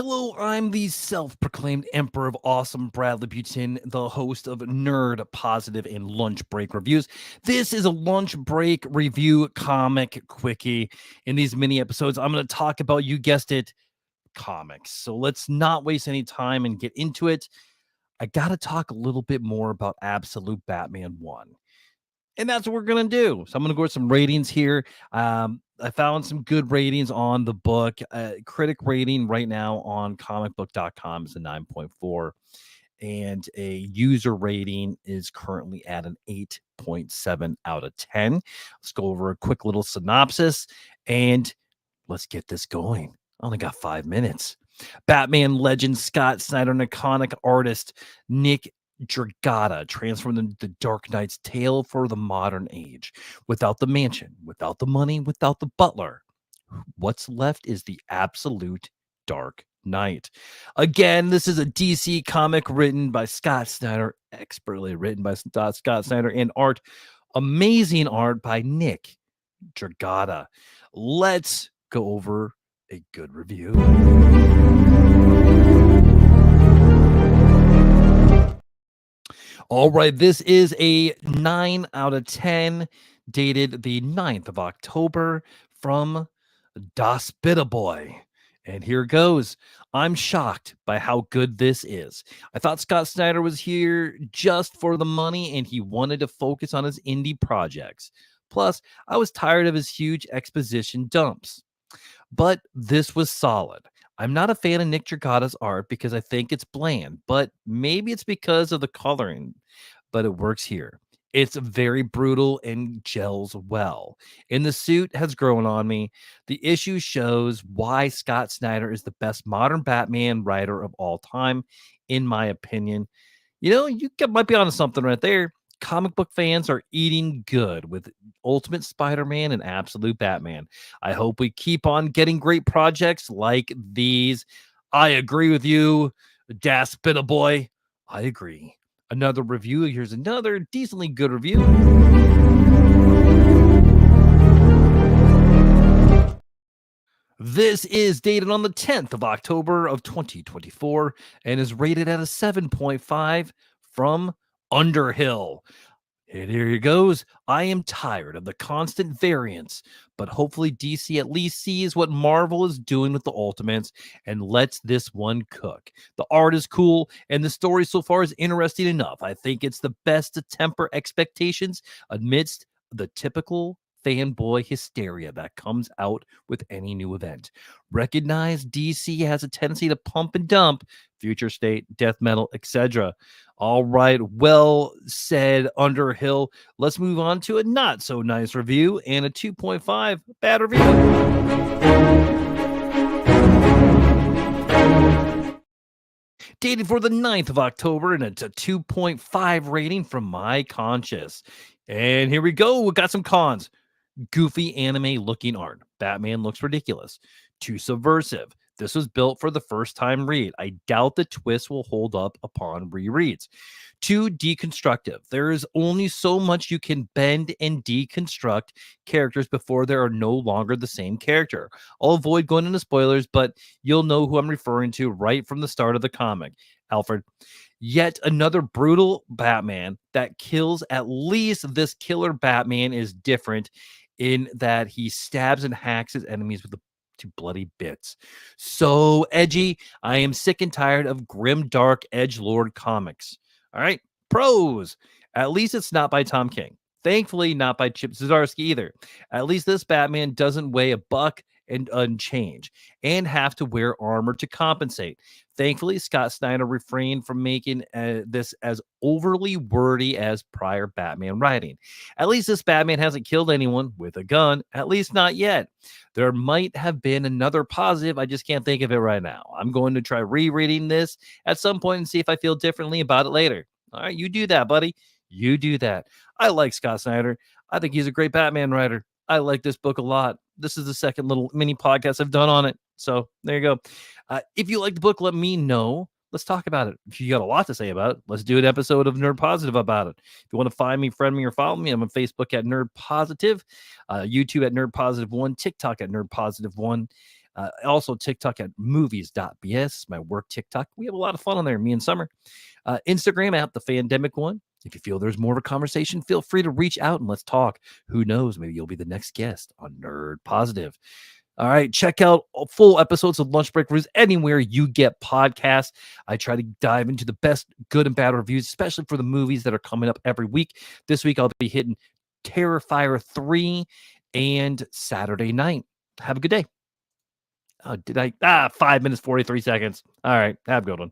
Hello, I'm the self-proclaimed Emperor of Awesome, Bradley Butin, the host of Nerd Positive and Lunch Break Reviews. This is a lunch break review comic quickie. In these mini episodes, I'm going to talk about, you guessed it, comics. So let's not waste any time and get into it. I got to talk a little bit more about Absolute Batman 1. And that's what we're going to do. So I'm going to go with some ratings here. I found some good ratings on the book. Critic rating right now on comicbook.com is a 9.4. And a user rating is currently at an 8.7 out of 10. Let's go over a quick little synopsis and let's get this going. I only got 5 minutes. Batman legend Scott Snyder and iconic artist Nick Dragata transformed the Dark Knight's tale for the modern age. Without the mansion, without the money, without the butler, what's left is the absolute Dark Knight. Again, this is a DC comic written by Scott Snyder, expertly written by Scott Snyder, and amazing art by Nick Dragata. Let's go over a good review. All right, this is a 9 out of 10, dated the 9th of October from Das Boy. And here goes. I'm shocked by how good this is. I thought Scott Snyder was here just for the money and he wanted to focus on his indie projects. Plus, I was tired of his huge exposition dumps. But this was solid. I'm not a fan of Nick Dragata's art because I think it's bland, but maybe it's because of the coloring, but it works here. It's very brutal and gels well. And the suit has grown on me. The issue shows why Scott Snyder is the best modern Batman writer of all time, in my opinion. You might be onto something right there. Comic book fans are eating good with Ultimate Spider-Man and Absolute Batman. I hope we keep on getting great projects like these. I agree with you, Das Boy. I agree. Another review. Here's another decently good review. This is dated on the 10th of October of 2024 and is rated at a 7.5 from Underhill. And here it goes. I am tired of the constant variance, but hopefully DC at least sees what Marvel is doing with the Ultimates and lets this one cook. The art is cool, and the story so far is interesting enough. I think it's the best to temper expectations amidst the typical fanboy hysteria that comes out with any new event. Recognize DC has a tendency to pump and dump, future state, death metal, etc. All right, well said, Underhill. Let's move on to a not so nice review and a 2.5 bad review. Dated for the 9th of October, and it's a 2.5 rating from my conscience. And here we go. We got some cons. Goofy anime looking art. Batman looks ridiculous. Too subversive. This was built for the first time read. I doubt the twist will hold up upon rereads. Too deconstructive. There is only so much you can bend and deconstruct characters before they are no longer the same character. I'll avoid going into spoilers, but you'll know who I'm referring to right from the start of the comic. Alfred. Yet another brutal Batman that kills. At least this killer Batman is different in that he stabs and hacks his enemies with to bloody bits. So edgy. I am sick and tired of grim, dark, edgelord comics. All right. Pros. At least it's not by Tom King. Thankfully, not by Chip Zdarsky either. At least this Batman doesn't weigh a buck and change and have to wear armor to compensate. Thankfully, Scott Snyder refrained from making this as overly wordy as prior Batman writing. At least this Batman hasn't killed anyone with a gun, at least not yet. There might have been another positive. I just can't think of it right now. I'm going to try rereading this at some point and see if I feel differently about it later. All right, you do that, buddy. You do that. I like Scott Snyder. I think he's a great Batman writer. I like this book a lot. This is the second little mini podcast I've done on it. So there you go. If you like the book, let me know. Let's talk about it. If you got a lot to say about it, let's do an episode of Nerd Positive about it. If you want to find me, friend me, or follow me, I'm on Facebook at Nerd Positive, YouTube at Nerd Positive 1, TikTok at Nerd Positive 1. Also, TikTok at movies.bs, my work TikTok. We have a lot of fun on there, me and Summer. Instagram at the Fandemic one. If you feel there's more of a conversation, feel free to reach out and let's talk. Who knows? Maybe you'll be the next guest on Nerd Positive. All right, check out full episodes of Lunch Break Reviews anywhere you get podcasts. I try to dive into the best good and bad reviews, especially for the movies that are coming up every week. This week, I'll be hitting Terrifier 3 and Saturday Night. Have a good day. 5 minutes, 43 seconds. All right, have a good one.